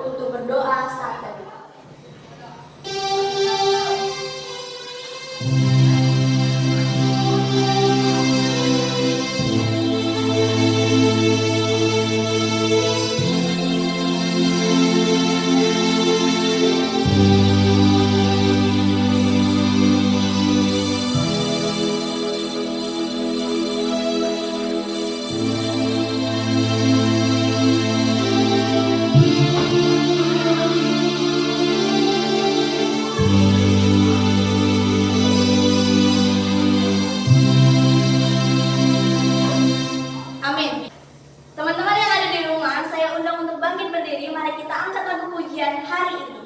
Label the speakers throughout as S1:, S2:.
S1: untuk berdoa saat teduh. Amin. Teman-teman yang ada di rumah, saya undang untuk bangkit berdiri. Mari kita angkat lagu pujian hari ini.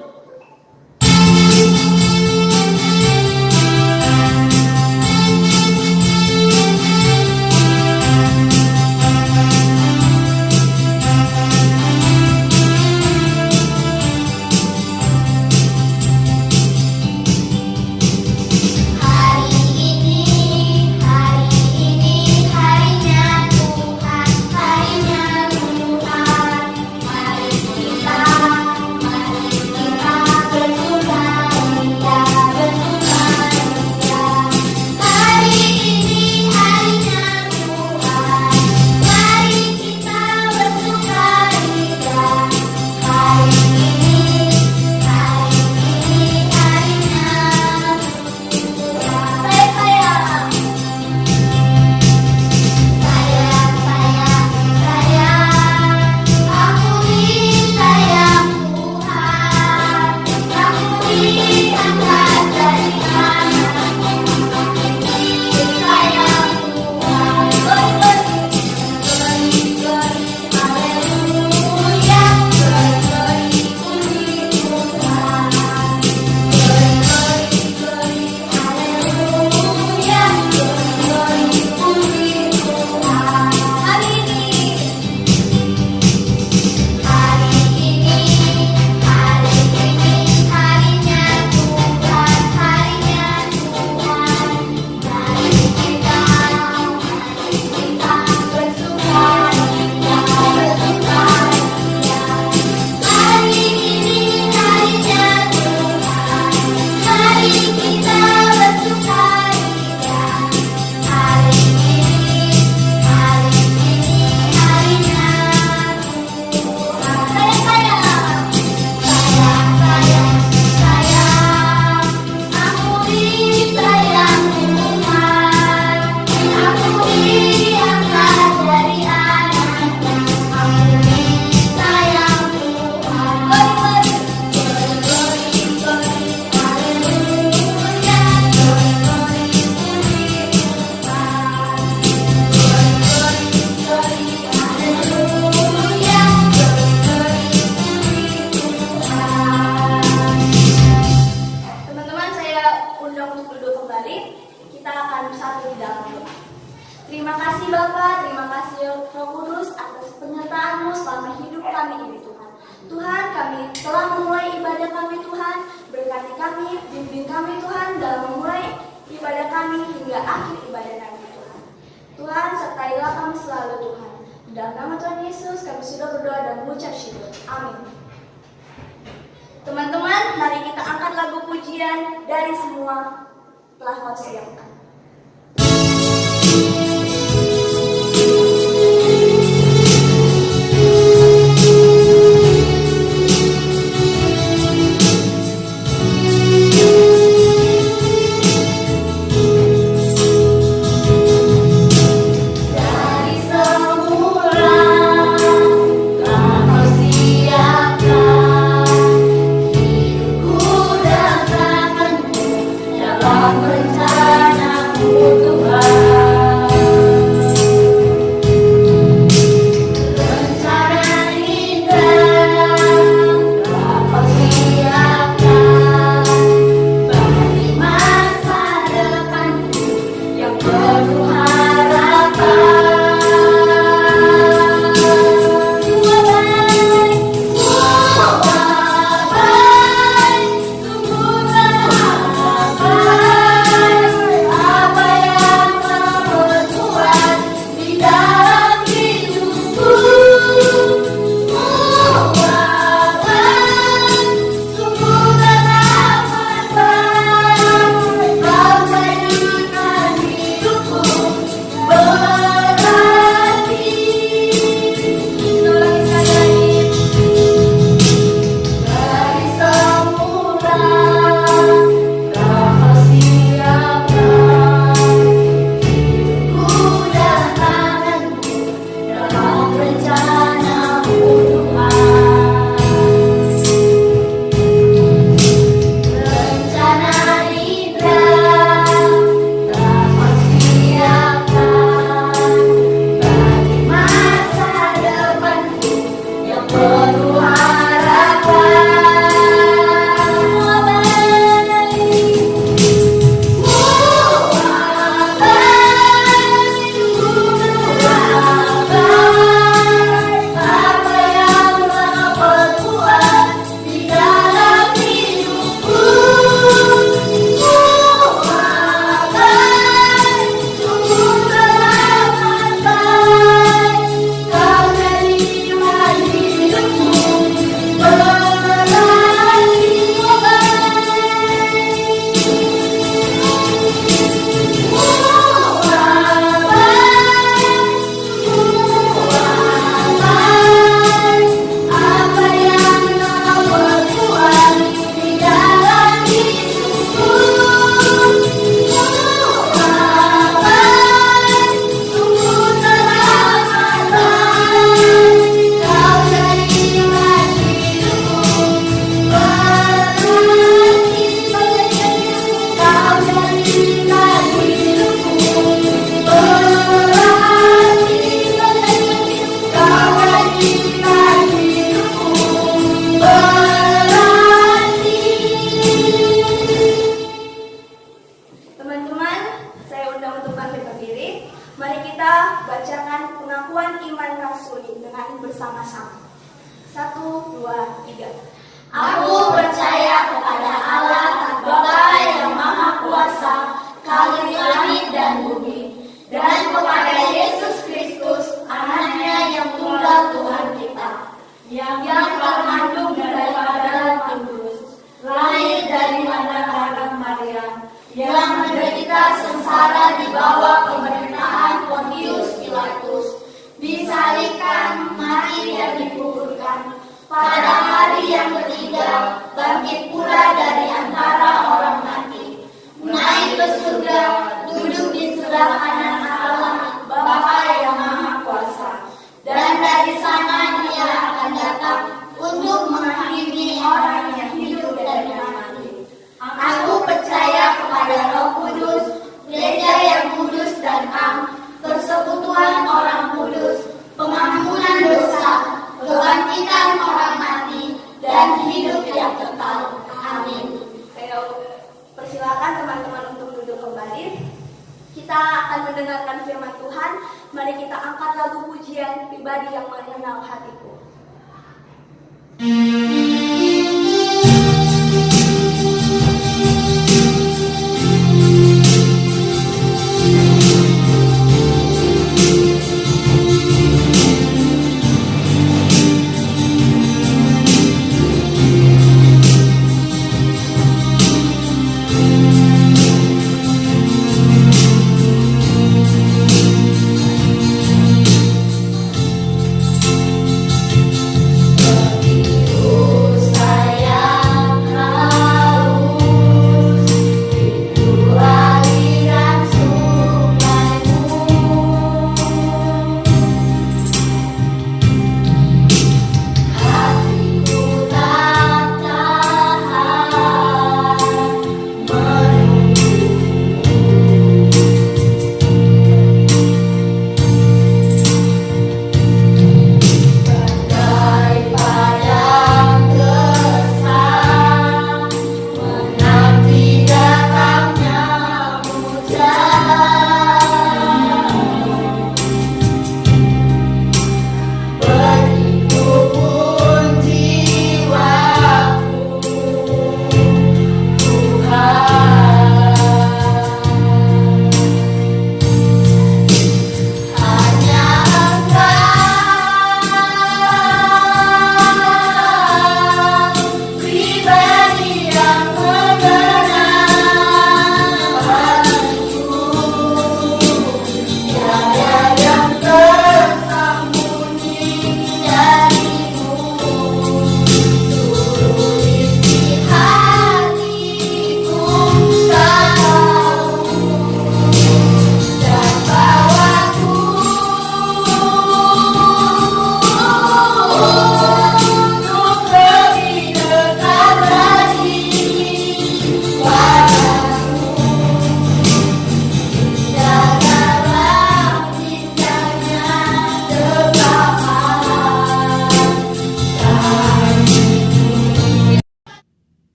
S1: Terima kasih Bapak, terima kasih Roh Kudus atas penyertaan-Mu selama hidup kami ini Tuhan. Tuhan, kami telah memulai ibadah kami Tuhan, berkati kami, bimbing kami Tuhan dalam memulai ibadah kami hingga akhir ibadah kami Tuhan. Tuhan, sertailah kami selalu Tuhan. Dalam nama Tuhan Yesus kami sudah berdoa dan mengucap syukur. Amin. Teman-teman, mari kita angkat lagu pujian dari semua telah kau siapkan.
S2: Rencana
S1: 2, 3.
S2: Aku percaya kepada Allah Bapa yang Maha Kuasa, Khalik langit dan bumi, dan kepada Yesus Kristus, Anaknya yang tunggal Tuhan kita, yang terkandung daripada Roh Kudus, lahir dari anak Maria, yang menderita sengsara di bawah pemerintahan Pontius Pilatus, disalibkan, mati dan dikuburkan. Pada hari yang ketiga, bangkit pula dari antara orang mati, naik ke surga, duduk di sebelah kanan Allah Bapa yang Maha Kuasa, dan dari sana Dia akan datang untuk menghakimi orang yang hidup dan yang mati. Aku percaya kepada Roh Kudus, Gereja yang kudus dan am, persekutuan orang kudus, pengampunan dosa, kebangkitan orang mati, dan hidup yang kekal. Amin.
S1: Persilakan teman-teman untuk duduk kembali. Kita akan mendengarkan firman Tuhan. Mari kita angkat lagu pujian pribadi yang mengenal hatiku.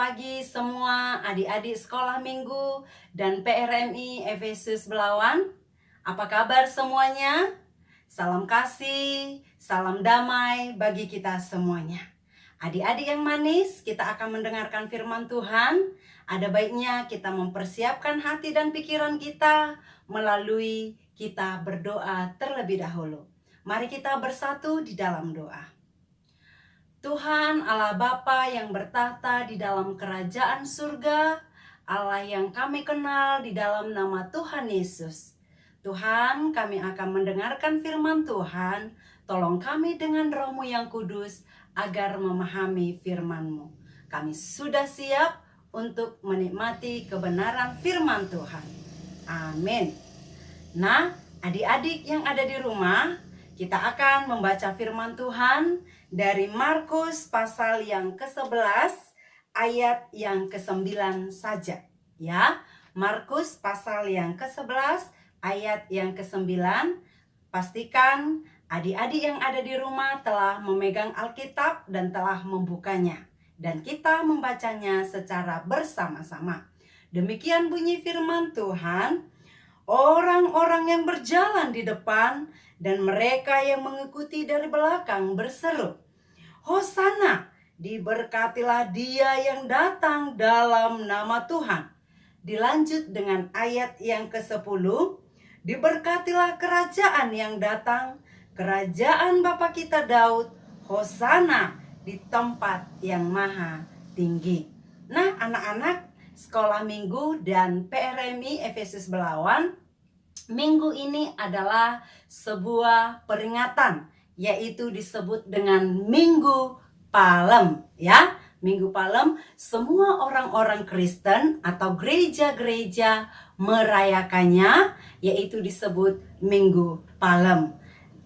S3: pagi semua adik-adik sekolah minggu dan PRMI Efesus Belawan. Apa kabar semuanya? Salam kasih, salam damai bagi kita semuanya. Adik-adik yang manis, kita akan mendengarkan firman Tuhan. Ada baiknya kita mempersiapkan hati dan pikiran kita melalui kita berdoa terlebih dahulu. Mari kita bersatu di dalam doa. Tuhan Allah Bapa yang bertahta di dalam kerajaan surga, Allah yang kami kenal di dalam nama Tuhan Yesus. Tuhan, kami akan mendengarkan firman Tuhan. Tolong kami dengan Roh-Mu yang kudus agar memahami firman-Mu. Kami sudah siap untuk menikmati kebenaran firman Tuhan. Amin. Nah, adik-adik yang ada di rumah, kita akan membaca firman Tuhan dari Markus pasal yang ke-11 ayat yang ke-9 saja. Ya, Markus pasal yang ke-11 ayat yang ke-9. Pastikan adik-adik yang ada di rumah telah memegang Alkitab dan telah membukanya. Dan kita membacanya secara bersama-sama. Demikian bunyi firman Tuhan. Orang-orang yang berjalan di depan Dan mereka yang mengikuti dari belakang berseru, Hosana, diberkatilah dia yang datang dalam nama Tuhan. Dilanjut dengan ayat yang ke-10, diberkatilah kerajaan yang datang, kerajaan Bapa kita Daud, Hosana di tempat yang maha tinggi. Nah, anak-anak sekolah minggu dan PRMI Efesus Belawan, minggu ini adalah sebuah peringatan, yaitu disebut dengan Minggu Palem, ya. Minggu Palem, semua orang-orang Kristen atau gereja-gereja merayakannya, yaitu disebut Minggu Palem.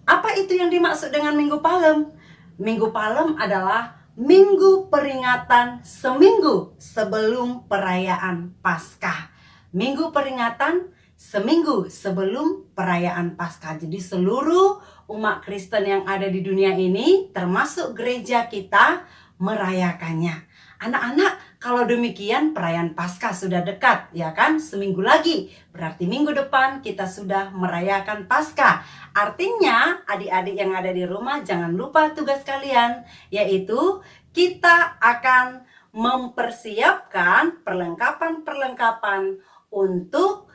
S3: Apa itu yang dimaksud dengan Minggu Palem? Minggu Palem adalah minggu peringatan seminggu sebelum perayaan Paskah. Minggu peringatan seminggu sebelum perayaan Paskah. Jadi seluruh umat Kristen yang ada di dunia ini, termasuk gereja kita, merayakannya. Anak-anak, kalau demikian perayaan Paskah sudah dekat, ya kan? Seminggu lagi, berarti minggu depan kita sudah merayakan Paskah. Artinya, adik-adik yang ada di rumah jangan lupa tugas kalian, yaitu kita akan mempersiapkan perlengkapan-perlengkapan untuk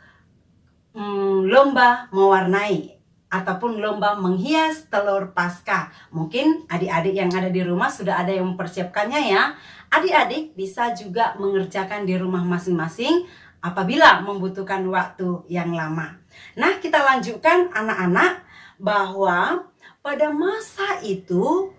S3: lomba mewarnai ataupun lomba menghias telur Paskah. Mungkin adik-adik yang ada di rumah sudah ada yang mempersiapkannya ya. Adik-adik bisa juga mengerjakan di rumah masing-masing apabila membutuhkan waktu yang lama. Nah, kita lanjutkan anak-anak, bahwa pada masa itu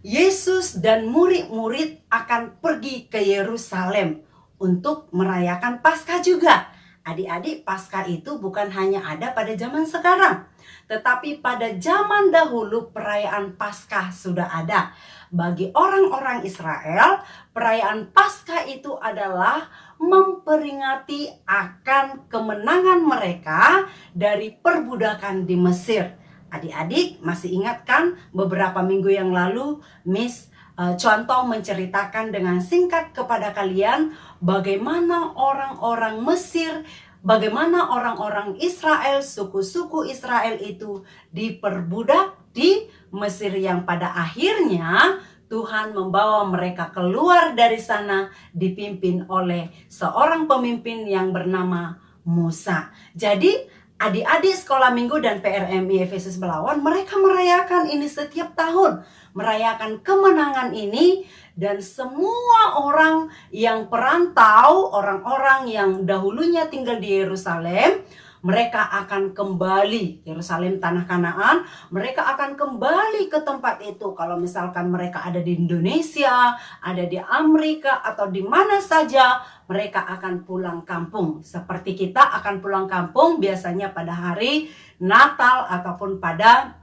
S3: Yesus dan murid-murid akan pergi ke Yerusalem untuk merayakan Paskah juga. Adik-adik, Paskah itu bukan hanya ada pada zaman sekarang, tetapi pada zaman dahulu perayaan Paskah sudah ada. Bagi orang-orang Israel, perayaan Paskah itu adalah memperingati akan kemenangan mereka dari perbudakan di Mesir. Adik-adik masih ingat kan beberapa minggu yang lalu Miss contoh menceritakan dengan singkat kepada kalian bagaimana orang-orang Mesir, bagaimana orang-orang Israel, suku-suku Israel itu diperbudak di Mesir, yang pada akhirnya Tuhan membawa mereka keluar dari sana dipimpin oleh seorang pemimpin yang bernama Musa. Jadi adik-adik sekolah minggu dan PRMI Efesus Belawan, mereka merayakan ini setiap tahun, merayakan kemenangan ini, dan semua orang yang perantau, orang-orang yang dahulunya tinggal di Yerusalem, mereka akan kembali Yerusalem tanah Kanaan, mereka akan kembali ke tempat itu. Kalau misalkan mereka ada di Indonesia, ada di Amerika, atau di mana saja, mereka akan pulang kampung. Seperti kita akan pulang kampung biasanya pada hari Natal ataupun pada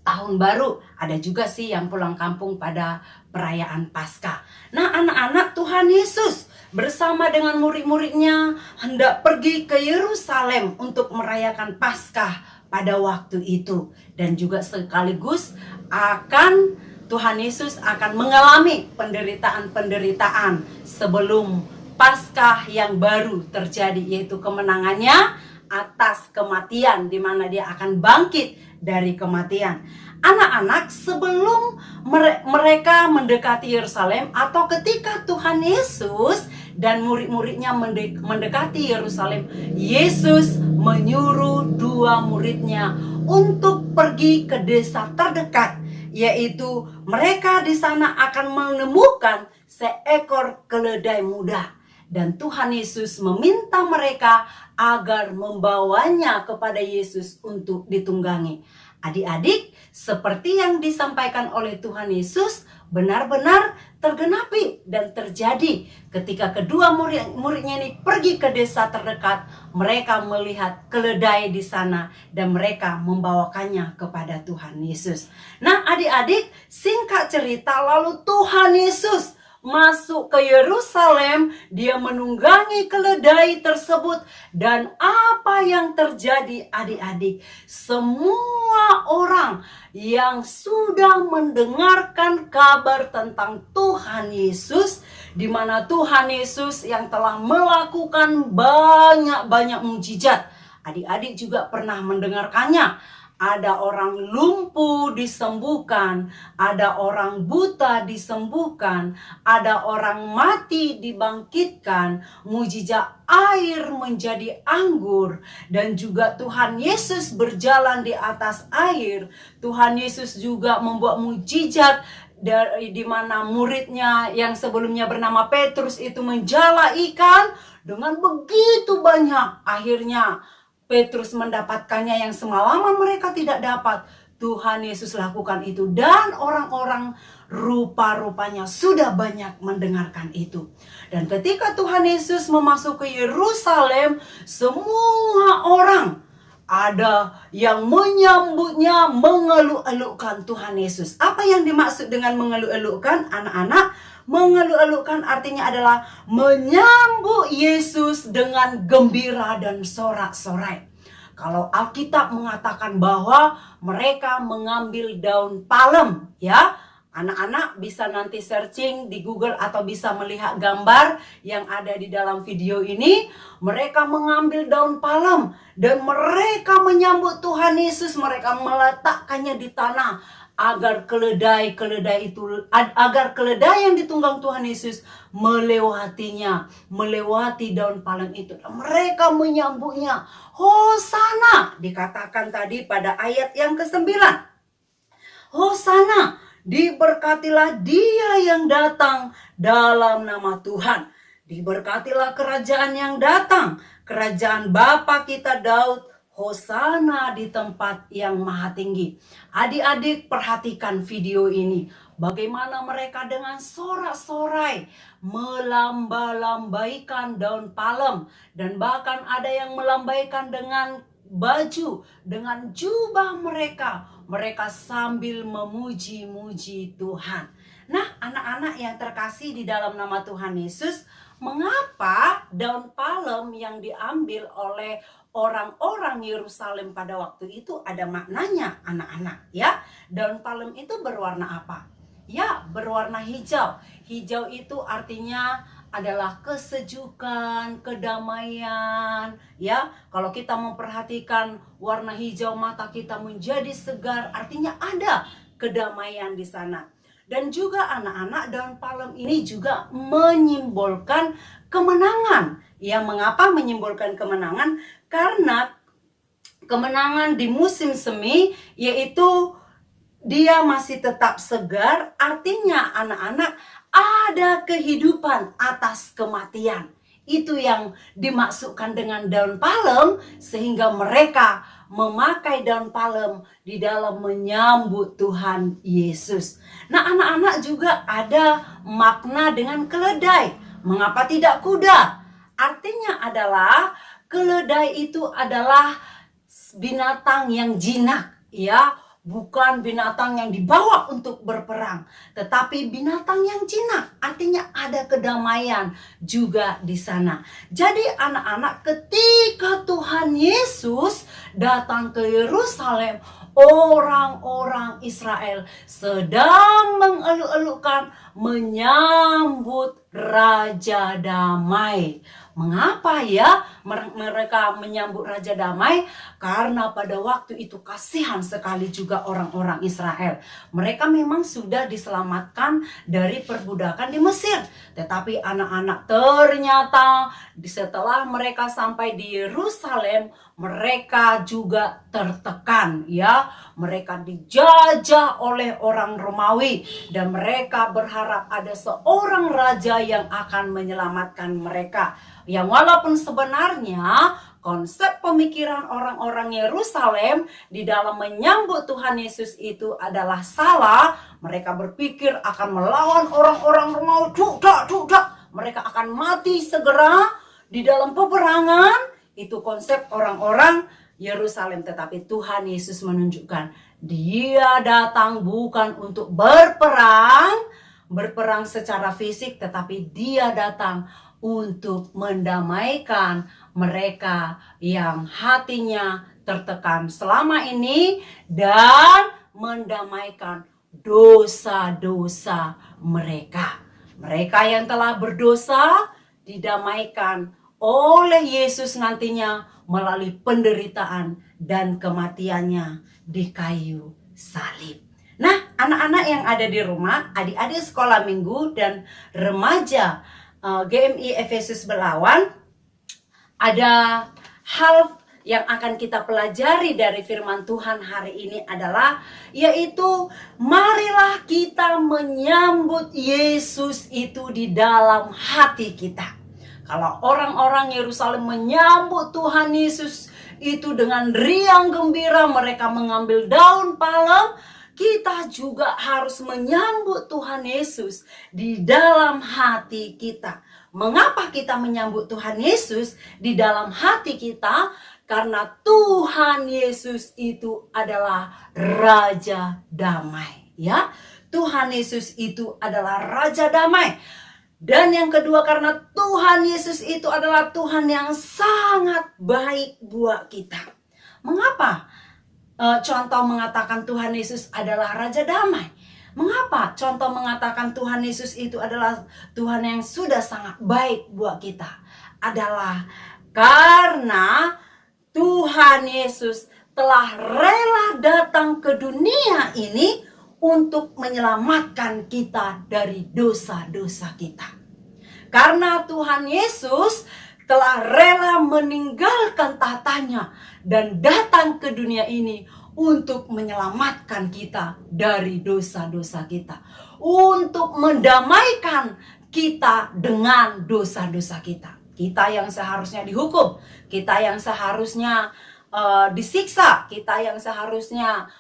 S3: Tahun Baru. Ada juga sih yang pulang kampung pada perayaan Paskah. Nah, anak-anak, Tuhan Yesus bersama dengan murid-muridnya hendak pergi ke Yerusalem untuk merayakan Paskah pada waktu itu. Dan juga sekaligus Tuhan Yesus akan mengalami penderitaan-penderitaan sebelum Paskah yang baru terjadi, yaitu kemenangannya atas kematian, di mana dia akan bangkit dari kematian. Anak-anak, sebelum mereka mendekati Yerusalem, atau ketika Tuhan Yesus dan murid-muridnya mendekati Yerusalem, Yesus menyuruh 2 muridnya untuk pergi ke desa terdekat, yaitu mereka di sana akan menemukan seekor keledai muda. Dan Tuhan Yesus meminta mereka agar membawanya kepada Yesus untuk ditunggangi. Adik-adik, seperti yang disampaikan oleh Tuhan Yesus benar-benar tergenapi dan terjadi. Ketika kedua muridnya ini pergi ke desa terdekat, mereka melihat keledai di sana dan mereka membawakannya kepada Tuhan Yesus. Nah, adik-adik, singkat cerita, lalu Tuhan Yesus masuk ke Yerusalem, dia menunggangi keledai tersebut. Dan apa yang terjadi, adik-adik? Semua orang yang sudah mendengarkan kabar tentang Tuhan Yesus, di mana Tuhan Yesus yang telah melakukan banyak-banyak mujizat. Adik-adik juga pernah mendengarkannya. ada orang lumpuh disembuhkan, ada orang buta disembuhkan, ada orang mati dibangkitkan, mujizat air menjadi anggur, dan juga Tuhan Yesus berjalan di atas air. Tuhan Yesus juga membuat mujizat di mana muridnya yang sebelumnya bernama Petrus itu menjala ikan dengan begitu banyak. Akhirnya Petrus mendapatkannya yang semalaman mereka tidak dapat. Tuhan Yesus lakukan itu, dan orang-orang rupa-rupanya sudah banyak mendengarkan itu. Dan ketika Tuhan Yesus memasuki Yerusalem, semua orang ada yang menyambutnya, mengeluk-elukkan Tuhan Yesus. Apa yang dimaksud dengan mengeluk-elukkan, anak-anak? Mengeluk-elukkan artinya adalah menyambut Yesus dengan gembira dan sorak-sorai. Kalau Alkitab mengatakan bahwa mereka mengambil daun palem, ya. Anak-anak bisa nanti searching di Google atau bisa melihat gambar yang ada di dalam video ini. Mereka mengambil daun palem dan mereka menyambut Tuhan Yesus. Mereka meletakkannya di tanah agar keledai yang ditunggang Tuhan Yesus melewatinya, melewati daun palem itu. Dan mereka menyambutnya. Hosana, dikatakan tadi pada ayat yang ke-9. Hosana, diberkatilah dia yang datang dalam nama Tuhan. Diberkatilah kerajaan yang datang, kerajaan Bapa kita Daud. Hosana di tempat yang maha tinggi. Adik-adik, perhatikan video ini. Bagaimana mereka dengan sorak-sorai melamba-lambaikan daun palem. Dan bahkan ada yang melambaikan dengan baju, dengan jubah mereka. Mereka sambil memuji-muji Tuhan. Nah, anak-anak yang terkasih di dalam nama Tuhan Yesus, mengapa daun palem yang diambil oleh orang-orang Yerusalem pada waktu itu ada maknanya, anak-anak, ya? Daun palem itu berwarna apa? Ya, berwarna hijau. Hijau itu artinya adalah kesejukan, kedamaian, ya. Kalau kita memperhatikan warna hijau, mata kita menjadi segar, artinya ada kedamaian di sana. Dan juga anak-anak, daun palem ini juga menyimbolkan kemenangan. Ya, mengapa menyimbolkan kemenangan? Karena kemenangan di musim semi, yaitu dia masih tetap segar, artinya anak-anak ada kehidupan atas kematian. Itu yang dimaksudkan dengan daun palem, sehingga mereka memakai daun palem di dalam menyambut Tuhan Yesus. Nah, anak-anak juga ada makna dengan keledai. Mengapa tidak kuda? Artinya adalah keledai itu adalah binatang yang jinak, ya. Bukan binatang yang dibawa untuk berperang, tetapi binatang yang jinak, artinya ada kedamaian juga di sana. Jadi anak-anak, ketika Tuhan Yesus datang ke Yerusalem, orang-orang Israel sedang mengeluk-elukkan, menyambut Raja Damai. Mengapa ya mereka menyambut Raja Damai? Karena pada waktu itu kasihan sekali juga orang-orang Israel. Mereka memang sudah diselamatkan dari perbudakan di Mesir. Tetapi anak-anak ternyata setelah mereka sampai di Yerusalem, mereka juga tertekan, ya. Mereka dijajah oleh orang Romawi dan mereka berharap ada seorang raja yang akan menyelamatkan mereka. Yang walaupun sebenarnya konsep pemikiran orang-orang Yerusalem di dalam menyambut Tuhan Yesus itu adalah salah. Mereka berpikir akan melawan orang-orang Romawi. Mereka akan mati segera di dalam peperangan. Itu konsep orang-orang Yerusalem. Tetapi Tuhan Yesus menunjukkan Dia datang bukan untuk berperang secara fisik, tetapi Dia datang untuk mendamaikan mereka yang hatinya tertekan selama ini dan mendamaikan dosa-dosa mereka. Mereka yang telah berdosa didamaikan oleh Yesus nantinya melalui penderitaan dan kematiannya di kayu salib. Nah, anak-anak yang ada di rumah, adik-adik sekolah minggu dan remaja GMI Efesus Belawan, ada hal yang akan kita pelajari dari firman Tuhan hari ini adalah, yaitu marilah kita menyambut Yesus itu di dalam hati kita. Kalau orang-orang Yerusalem menyambut Tuhan Yesus itu dengan riang gembira, mereka mengambil daun palem, kita juga harus menyambut Tuhan Yesus di dalam hati kita. Mengapa kita menyambut Tuhan Yesus di dalam hati kita? Karena Tuhan Yesus itu adalah Raja Damai, ya. Tuhan Yesus itu adalah Raja Damai. Dan yang kedua, karena Tuhan Yesus itu adalah Tuhan yang sangat baik buat kita. Mengapa contoh mengatakan Tuhan Yesus adalah Raja Damai? Mengapa contoh mengatakan Tuhan Yesus itu adalah Tuhan yang sudah sangat baik buat kita? Adalah karena Tuhan Yesus telah rela datang ke dunia ini untuk menyelamatkan kita dari dosa-dosa kita. Karena Tuhan Yesus telah rela meninggalkan tahtanya dan datang ke dunia ini untuk menyelamatkan kita dari dosa-dosa kita, untuk mendamaikan kita dengan dosa-dosa kita. Kita yang seharusnya dihukum, kita yang seharusnya disiksa, kita yang seharusnya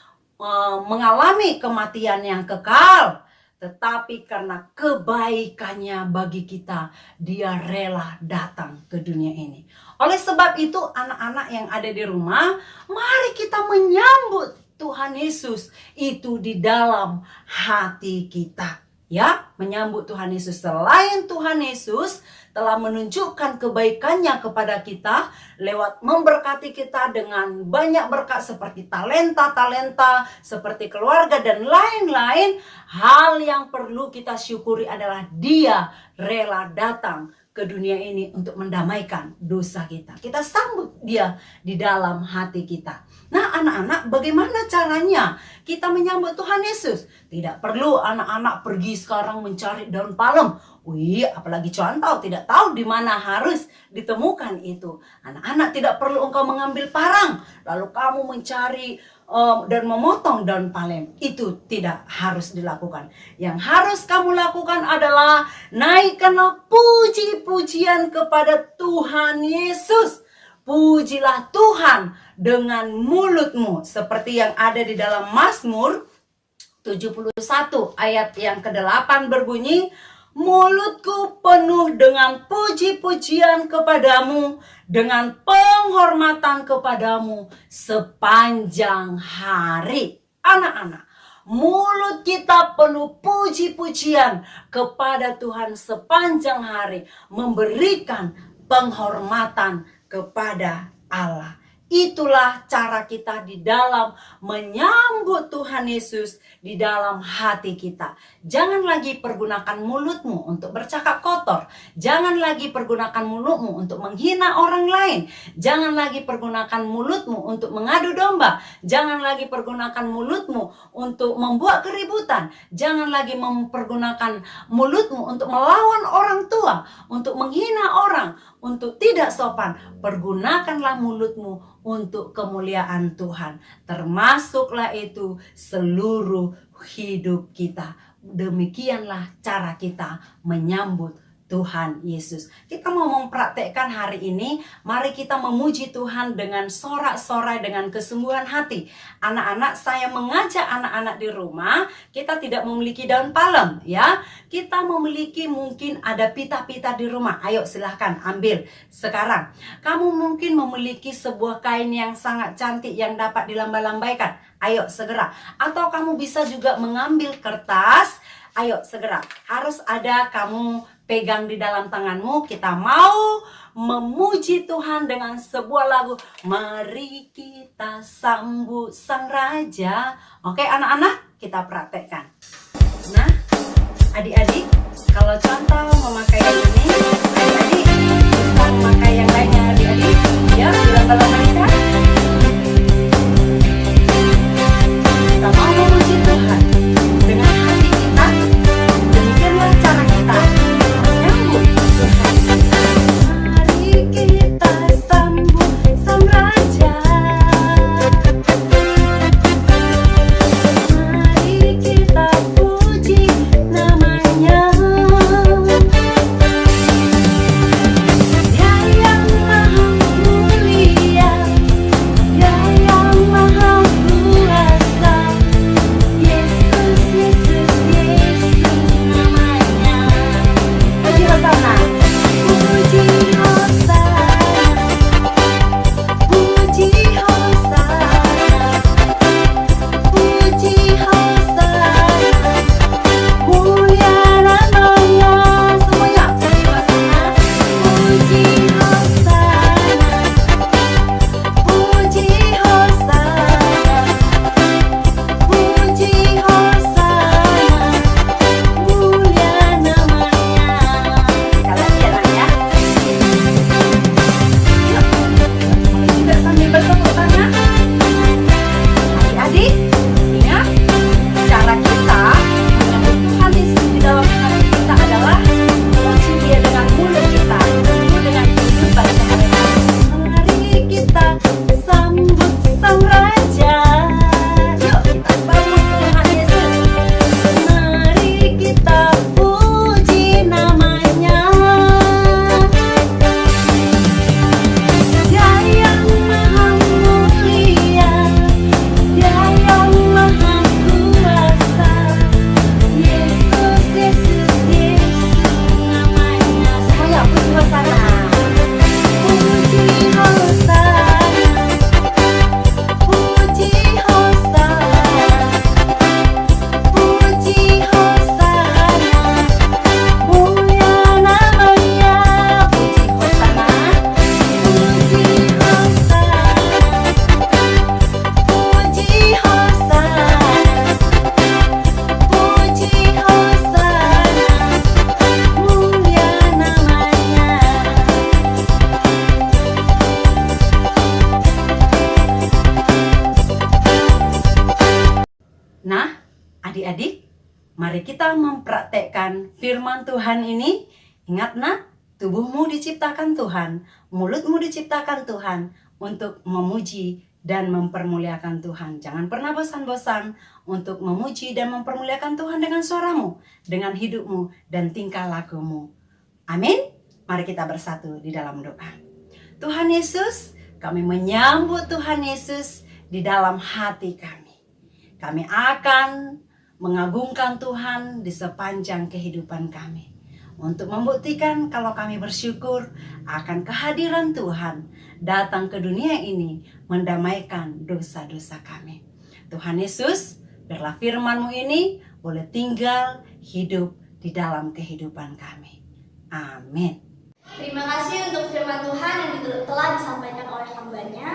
S3: mengalami kematian yang kekal. Tetapi karena kebaikannya bagi kita, Dia rela datang ke dunia ini. Oleh sebab itu, anak-anak yang ada di rumah, mari kita menyambut Tuhan Yesus itu di dalam hati kita. Ya, menyambut Tuhan Yesus. Selain Tuhan Yesus telah menunjukkan kebaikannya kepada kita lewat memberkati kita dengan banyak berkat seperti talenta-talenta, seperti keluarga dan lain-lain, hal yang perlu kita syukuri adalah Dia rela datang ke dunia ini untuk mendamaikan dosa kita. Kita sambut Dia di dalam hati kita. Nah, anak-anak, bagaimana caranya kita menyambut Tuhan Yesus? Tidak perlu anak-anak pergi sekarang mencari daun palem. Wih, apalagi contoh, tidak tahu di mana harus ditemukan itu. Anak-anak, tidak perlu engkau mengambil parang, lalu kamu mencari dan memotong daun palem. Itu tidak harus dilakukan. Yang harus kamu lakukan adalah naikkanlah puji-pujian kepada Tuhan Yesus. Pujilah Tuhan dengan mulutmu, seperti yang ada di dalam Mazmur 71 ayat yang ke-8 berbunyi, mulutku penuh dengan puji-pujian kepadamu, dengan penghormatan kepadamu sepanjang hari. Anak-anak, mulut kita penuh puji-pujian kepada Tuhan sepanjang hari, memberikan penghormatan kepada Allah. Itulah cara kita di dalam menyambut Tuhan Yesus di dalam hati kita. Jangan lagi pergunakan mulutmu untuk bercakap kotor. Jangan lagi pergunakan mulutmu untuk menghina orang lain. Jangan lagi pergunakan mulutmu untuk mengadu domba. Jangan lagi pergunakan mulutmu untuk membuat keributan. Jangan lagi mempergunakan mulutmu untuk melawan orang tua, untuk menghina orang, untuk tidak sopan. Pergunakanlah mulutmu untuk kemuliaan Tuhan. Termasuklah itu seluruh hidup kita. Demikianlah cara kita menyambut Tuhan Yesus. Kita mau mempraktekkan hari ini, mari kita memuji Tuhan dengan sorak-sorai, dengan kesungguhan hati. Anak-anak, saya mengajak anak-anak di rumah, kita tidak memiliki daun palem, ya. Kita memiliki mungkin ada pita-pita di rumah. Ayo silahkan ambil sekarang. Kamu mungkin memiliki sebuah kain yang sangat cantik yang dapat dilamba-lambaikan. Ayo segera. Atau kamu bisa juga mengambil kertas. Ayo segera. Harus ada kamu pegang di dalam tanganmu. Kita mau memuji Tuhan dengan sebuah lagu. Mari kita sambut Sang Raja. Oke anak-anak, kita praktekkan. Nah, adik-adik, kalau contoh memakai yang ini, adik-adik bisa memakai yang lainnya, adik-adik. Ya, dalam menikah. kita mempraktekkan firman Tuhan ini, ingat nak, tubuhmu diciptakan Tuhan, mulutmu diciptakan Tuhan untuk memuji dan mempermuliakan Tuhan. Jangan pernah bosan-bosan untuk memuji dan mempermuliakan Tuhan dengan suaramu, dengan hidupmu, dan tingkah lakumu. Amin. Mari kita bersatu di dalam doa. Tuhan Yesus, kami menyambut Tuhan Yesus di dalam hati kami. Kami akan mengagungkan Tuhan di sepanjang kehidupan kami. Untuk membuktikan kalau kami bersyukur akan kehadiran Tuhan datang ke dunia ini mendamaikan dosa-dosa kami. Tuhan Yesus, biarlah firman-Mu ini boleh tinggal hidup di dalam kehidupan kami. Amin.
S1: Terima kasih untuk firman Tuhan yang telah disampaikan oleh hamba-Nya.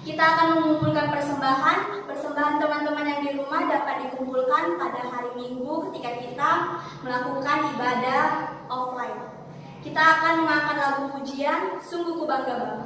S1: Kita akan mengumpulkan persembahan. Persembahan teman-teman yang di rumah dapat dikumpulkan pada hari Minggu ketika kita melakukan ibadah offline. Kita akan mengangkat lagu pujian, Sungguh Ku Bangga Bapa.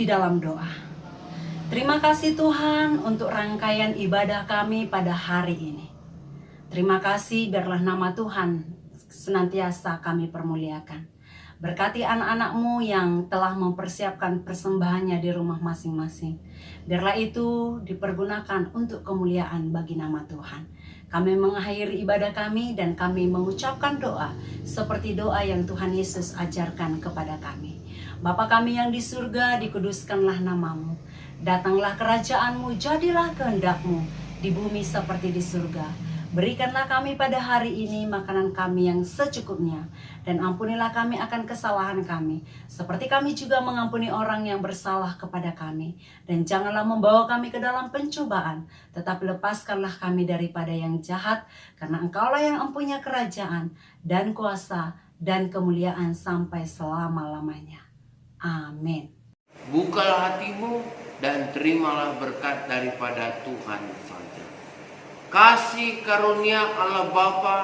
S3: dalam doa. Terima kasih Tuhan untuk rangkaian ibadah kami pada hari ini. Terima kasih, biarlah nama Tuhan senantiasa kami permuliakan. Berkati anak-anak-Mu yang telah mempersiapkan persembahannya di rumah masing-masing. Biarlah itu dipergunakan untuk kemuliaan bagi nama Tuhan. Kami mengakhiri ibadah kami dan kami mengucapkan doa seperti doa yang Tuhan Yesus ajarkan kepada kami. Bapa kami yang di surga, dikuduskanlah nama-Mu. Datanglah kerajaan-Mu, jadilah kehendak-Mu di bumi seperti di surga. Berikanlah kami pada hari ini makanan kami yang secukupnya, dan ampunilah kami akan kesalahan kami, seperti kami juga mengampuni orang yang bersalah kepada kami. Dan janganlah membawa kami ke dalam pencobaan, tetapi lepaskanlah kami daripada yang jahat, karena Engkaulah yang empunya kerajaan dan kuasa dan kemuliaan sampai selama-lamanya. Amin.
S4: Bukalah hatimu dan terimalah berkat daripada Tuhan saja. Kasih karunia Allah Bapa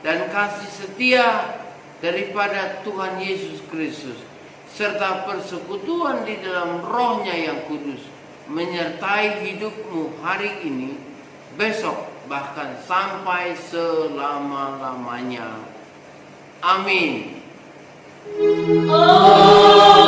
S4: dan kasih setia daripada Tuhan Yesus Kristus serta persekutuan di dalam Roh-Nya yang kudus menyertai hidupmu hari ini, besok, bahkan sampai selama-lamanya. Amin.
S2: Oh.